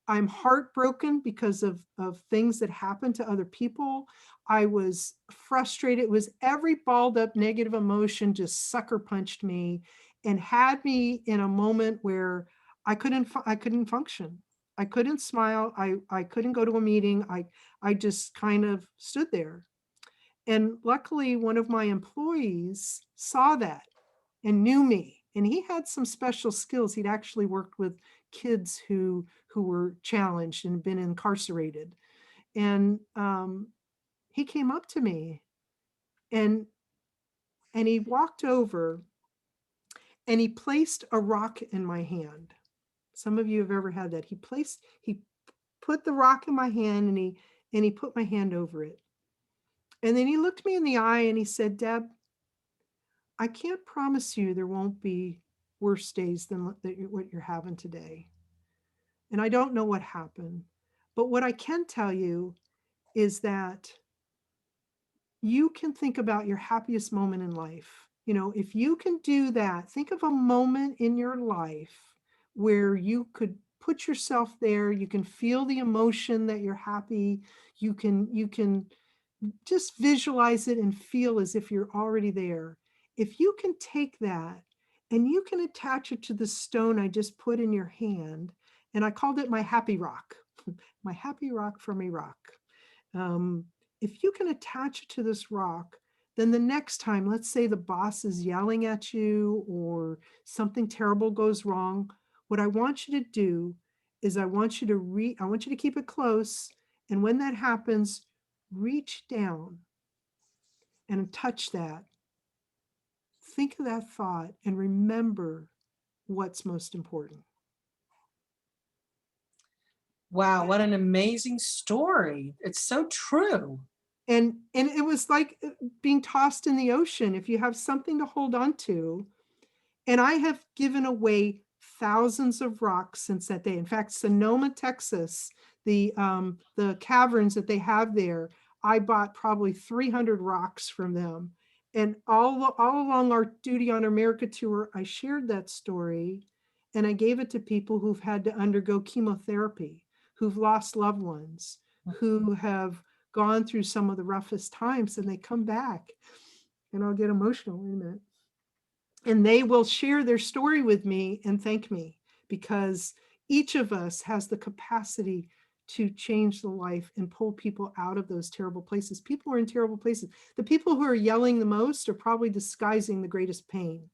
I'm heartbroken because of things that happened to other people. I was frustrated. It was every balled up negative emotion just sucker punched me and had me in a moment where I couldn't function. I couldn't smile. I couldn't go to a meeting. I just kind of stood there. And luckily, one of my employees saw that and knew me. And he had some special skills. He'd actually worked with kids who were challenged and been incarcerated. And he came up to me and he walked over and he placed a rock in my hand. Some of you have ever had that. He put the rock in my hand and he put my hand over it. And then he looked me in the eye and he said, Deb, I can't promise you there won't be worse days than what you're having today. And I don't know what happened. But what I can tell you is that you can think about your happiest moment in life. If you can do that, think of a moment in your life where you could put yourself there. You can feel the emotion that you're happy. You can just visualize it and feel as if you're already there. If you can take that and you can attach it to the stone I just put in your hand, and I called it my happy rock, my happy rock from Iraq. If you can attach it to this rock, then the next time, let's say the boss is yelling at you or something terrible goes wrong, what I want you to do is I want you to keep it close. And when that happens, reach down and touch that. Think of that thought and remember what's most important. Wow, what an amazing story. It's so true. And it was like being tossed in the ocean. If you have something to hold on to, and I have given away thousands of rocks since that day. In fact, Sonoma, Texas, the caverns that they have there, I bought probably 300 rocks from them. And all along our Duty on America tour, I shared that story and I gave it to people who've had to undergo chemotherapy, who've lost loved ones, who have gone through some of the roughest times, and they come back. And I'll get emotional in a minute. And they will share their story with me and thank me, because each of us has the capacity to change the life and pull people out of those terrible places. People are in terrible places. The people who are yelling the most are probably disguising the greatest pain.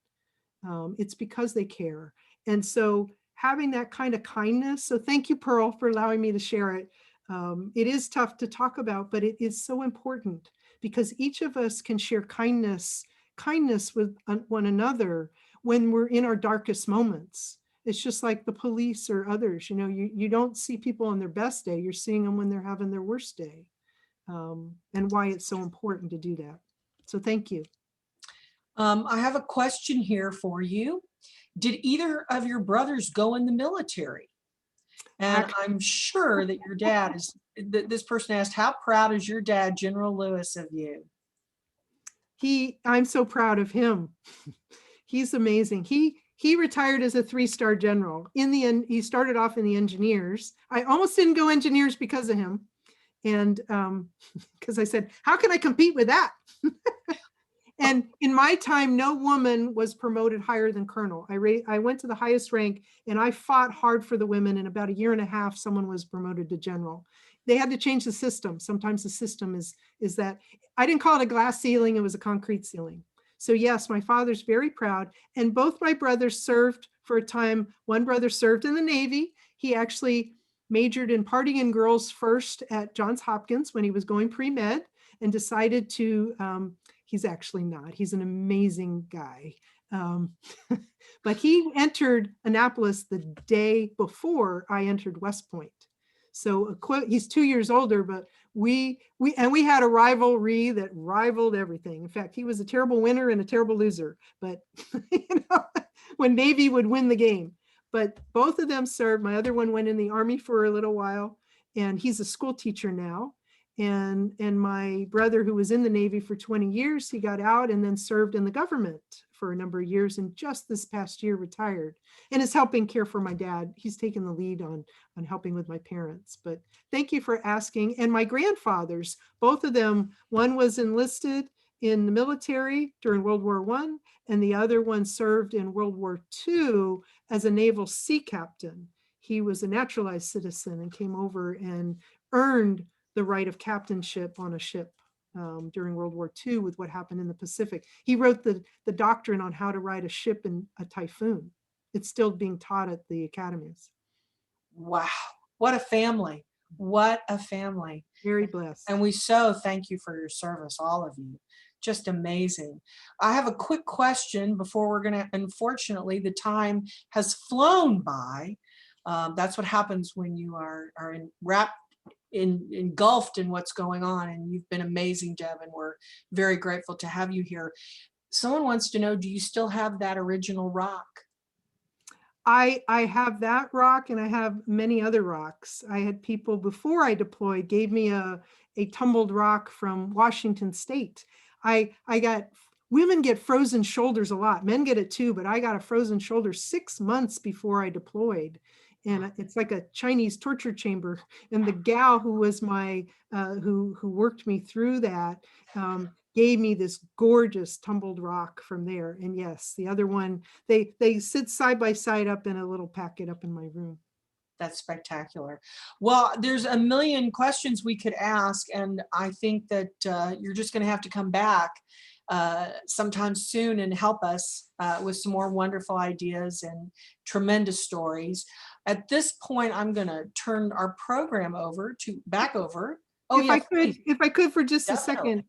It's because they care. And so having that kind of kindness. So thank you, Pearl, for allowing me to share it. It is tough to talk about, but it is so important, because each of us can share kindness with one another when we're in our darkest moments. It's just like the police or others, you don't see people on their best day, you're seeing them when they're having their worst day. And why it's so important to do that. So thank you. I have a question here for you. Did either of your brothers go in the military? And I'm sure that your dad is, this person asked, how proud is your dad, General Lewis, of you? I'm so proud of him. He's amazing. He retired as a 3-star general. In the end, he started off in the engineers. I almost didn't go engineers because of him. And because I said, how can I compete with that? And in my time, no woman was promoted higher than colonel. I went to the highest rank and I fought hard for the women. In about a year and a half, someone was promoted to general. They had to change the system. Sometimes the system is that, I didn't call it a glass ceiling, it was a concrete ceiling. So yes, my father's very proud. And both my brothers served for a time. One brother served in the Navy. He actually majored in partying and girls first at Johns Hopkins when he was going pre-med, and decided to, he's actually not, he's an amazing guy. But he entered Annapolis the day before I entered West Point. So he's 2 years older, but we had a rivalry that rivaled everything. In fact, he was a terrible winner and a terrible loser, but when Navy would win the game. But both of them served. My other one went in the Army for a little while, and he's a school teacher now. And my brother, who was in the Navy for 20 years, he got out and then served in the government for a number of years, and just this past year retired and is helping care for my dad. He's taken the lead on helping with my parents. But thank you for asking. And my grandfathers, both of them, one was enlisted in the military during World War I, and the other one served in World War II as a naval sea captain. He was a naturalized citizen and came over and earned the right of captainship on a ship during World War II with what happened in the Pacific. He wrote the doctrine on how to ride a ship in a typhoon. It's still being taught at the academies. Wow, what a family. What a family. Very blessed. And we so thank you for your service, all of you. Just amazing. I have a quick question before we're going to, unfortunately, the time has flown by. That's what happens when you are engulfed in what's going on, and you've been amazing, Deb, and we're very grateful to have you here. Someone wants to know, do you still have that original rock? I have that rock, and I have many other rocks. I had people before I deployed gave me a tumbled rock from Washington State. Women get frozen shoulders a lot. Men get it too, but I got a frozen shoulder 6 months before I deployed. And it's like a Chinese torture chamber. And the gal who was my, who worked me through that, gave me this gorgeous tumbled rock from there. And yes, the other one, they sit side by side up in a little packet up in my room. That's spectacular. Well, there's a million questions we could ask, and I think that you're just going to have to come back sometime soon and help us with some more wonderful ideas and tremendous stories. At this point, I'm going to turn our program back over. Oh, if I could for just Definitely. a second,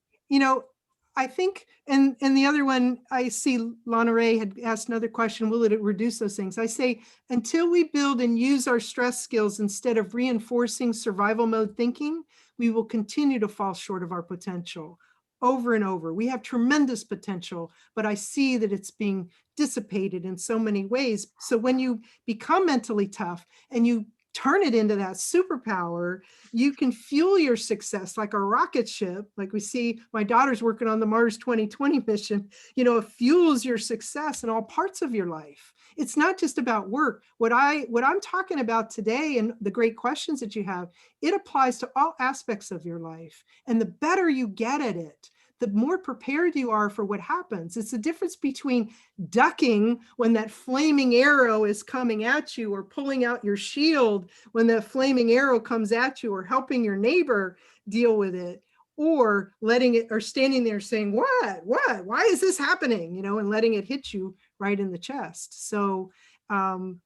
I think, and the other one, I see Lana Ray had asked another question, will it reduce those things? I say, until we build and use our stress skills instead of reinforcing survival mode thinking, we will continue to fall short of our potential over and over. We have tremendous potential, but I see that it's being dissipated in so many ways. So when you become mentally tough and you turn it into that superpower, you can fuel your success like a rocket ship. Like we see my daughter's working on the Mars 2020 mission, it fuels your success in all parts of your life. It's not just about work. What I'm talking about today and the great questions that you have, it applies to all aspects of your life. And the better you get at it, the more prepared you are for what happens. It's the difference between ducking when that flaming arrow is coming at you, or pulling out your shield when the flaming arrow comes at you, or helping your neighbor deal with it, or letting it, or standing there saying, why is this happening? And letting it hit you right in the chest. So many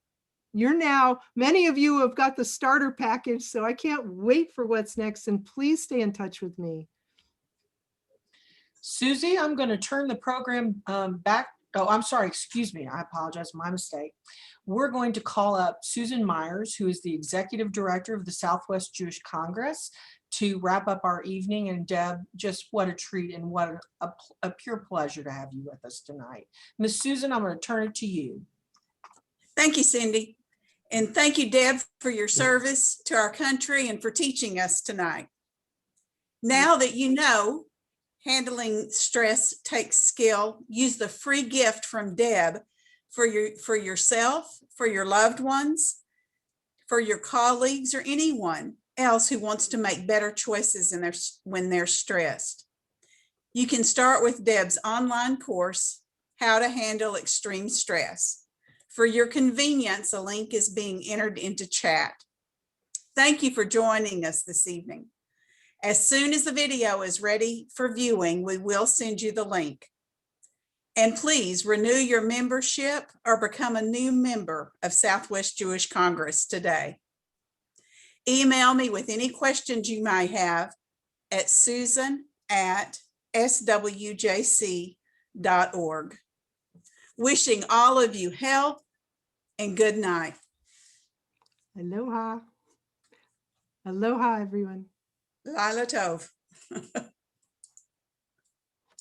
of you have got the starter package, so I can't wait for what's next, and please stay in touch with me. Susie, I'm going to turn the program back. Oh, I'm sorry. Excuse me. I apologize. My mistake. We're going to call up Susan Myers, who is the Executive Director of the Southwest Jewish Congress, to wrap up our evening. And Deb, just what a treat and what a pure pleasure to have you with us tonight. Miss Susan, I'm going to turn it to you. Thank you, Cindy. And thank you, Deb, for your service to our country and for teaching us tonight. Now that you know handling stress takes skill, use the free gift from Deb for yourself, for your loved ones, for your colleagues, or anyone else who wants to make better choices when they're stressed. You can start with Deb's online course, How to Handle Extreme Stress. For your convenience, a link is being entered into chat. Thank you for joining us this evening. As soon as the video is ready for viewing, we will send you the link. And please renew your membership or become a new member of Southwest Jewish Congress today. Email me with any questions you might have at susan@swjc.org. Wishing all of you health and good night. Aloha. Aloha, everyone. Laila Tov.